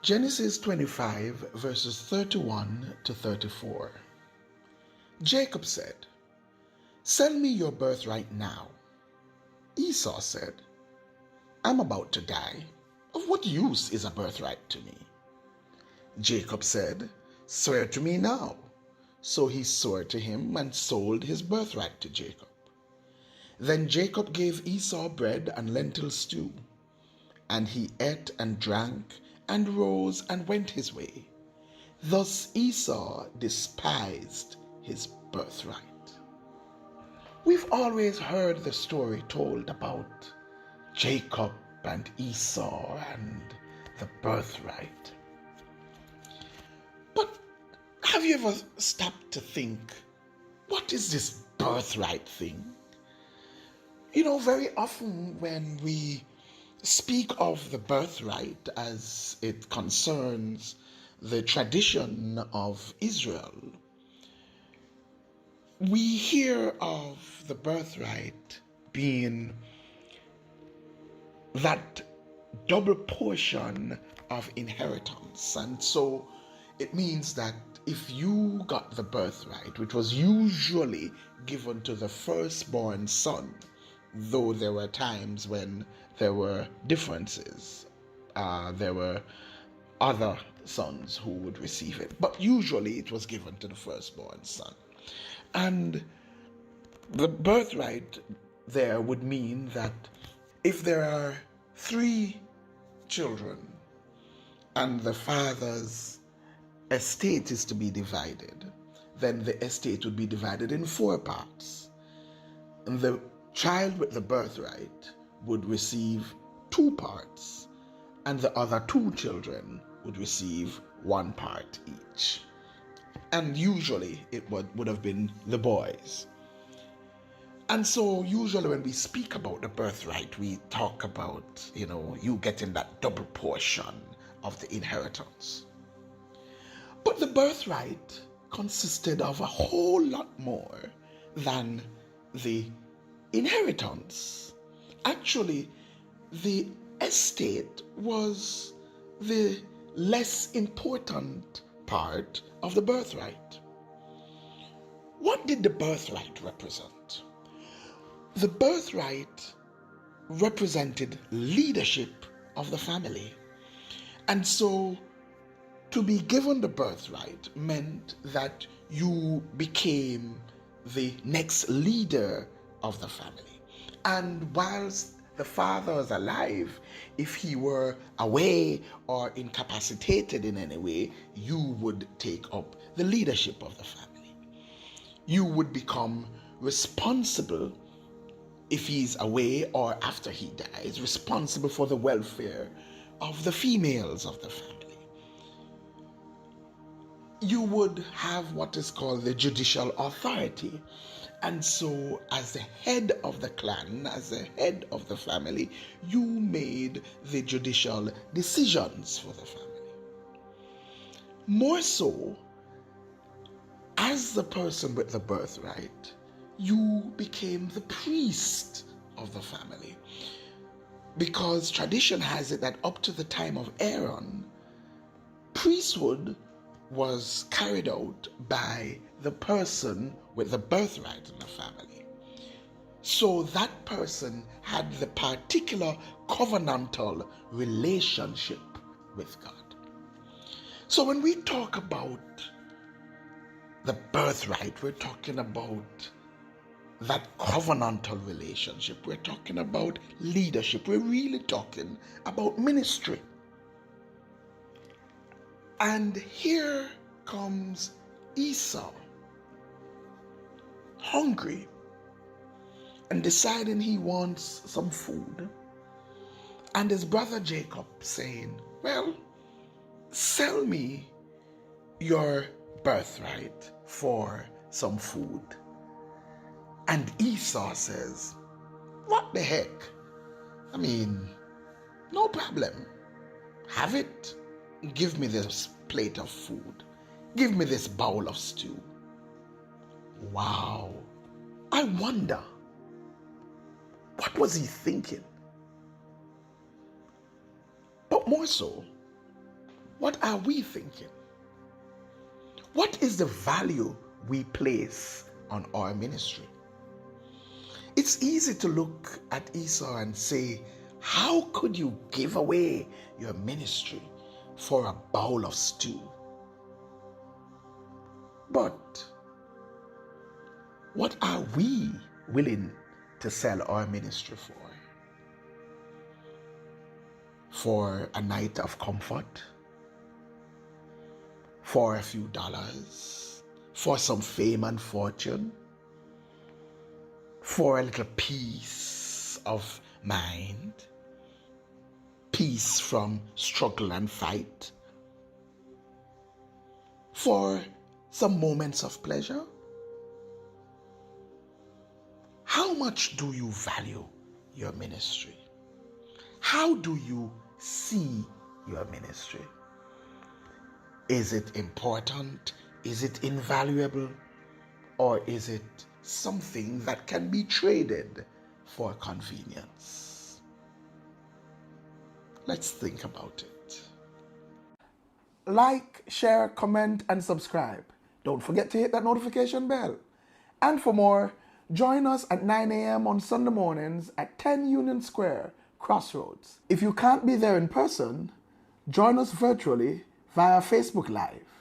Genesis 25 verses 31 to 34. Jacob said, "Sell me your birthright now." Esau said, "I'm about to die. Of what use is a birthright to me?" Jacob said, "Swear to me now." So he swore to him and sold his birthright to Jacob. Then Jacob gave Esau bread and lentil stew, and he ate and drank and rose and went his way. Thus Esau despised his birthright. We've always heard the story told about Jacob and Esau and the birthright. But have you ever stopped to think, what is this birthright thing? Very often when we speak of the birthright as it concerns the tradition of Israel, we hear of the birthright being that double portion of inheritance. And so it means that if you got the birthright, which was usually given to the firstborn son, though there were times when there were differences, there were other sons who would receive it, but usually it was given to the firstborn son. And the birthright there would mean that if there are 3 children and the father's estate is to be divided, then the estate would be divided in 4 parts. And the child with the birthright would receive 2 parts, and the other 2 children would receive 1 part each. And usually it would have been the boys. And so usually when we speak about the birthright, we talk about, you getting that double portion of the inheritance. But the birthright consisted of a whole lot more than the inheritance. Actually, the estate was the less important part of the birthright. What did the birthright represent? The birthright represented leadership of the family. And so to be given the birthright meant that you became the next leader of the family. And whilst the father was alive, if he were away or incapacitated in any way, you would take up the leadership of the family. You would become responsible, if he's away or after he dies, responsible for the welfare of the females of the family. You would have what is called the judicial authority. And so as the head of the clan, as the head of the family, you made the judicial decisions for the family. More so, as the person with the birthright, you became the priest of the family. Because tradition has it that up to the time of Aaron, priesthood was carried out by the person with the birthright in the family. So that person had the particular covenantal relationship with God. So when we talk about the birthright, we're talking about that covenantal relationship. We're talking about leadership. We're really talking about ministry. And here comes Esau, hungry and deciding he wants some food. And his brother Jacob saying, "Well, sell me your birthright for some food." And Esau says, "What the heck? No problem. Have it. Give me this plate of food. Give me this bowl of stew." Wow. I wonder, what was he thinking? But more so, What are we thinking? What is the value we place on our ministry? It's easy to look at Esau and say, how could you give away your ministry for a bowl of stew? But what are we willing to sell our ministry for? For a night of comfort? For a few dollars? For some fame and fortune? For a little peace of mind? Peace from struggle and fight? For some moments of pleasure? How much do you value your ministry? How do you see your ministry? Is it important? Is it invaluable? Or is it something that can be traded for convenience? Let's think about it. Like, share, comment, and subscribe. Don't forget to hit that notification bell. And for more, join us at 9 a.m. on Sunday mornings at 10 Union Square, Crossroads. If you can't be there in person, join us virtually via Facebook Live.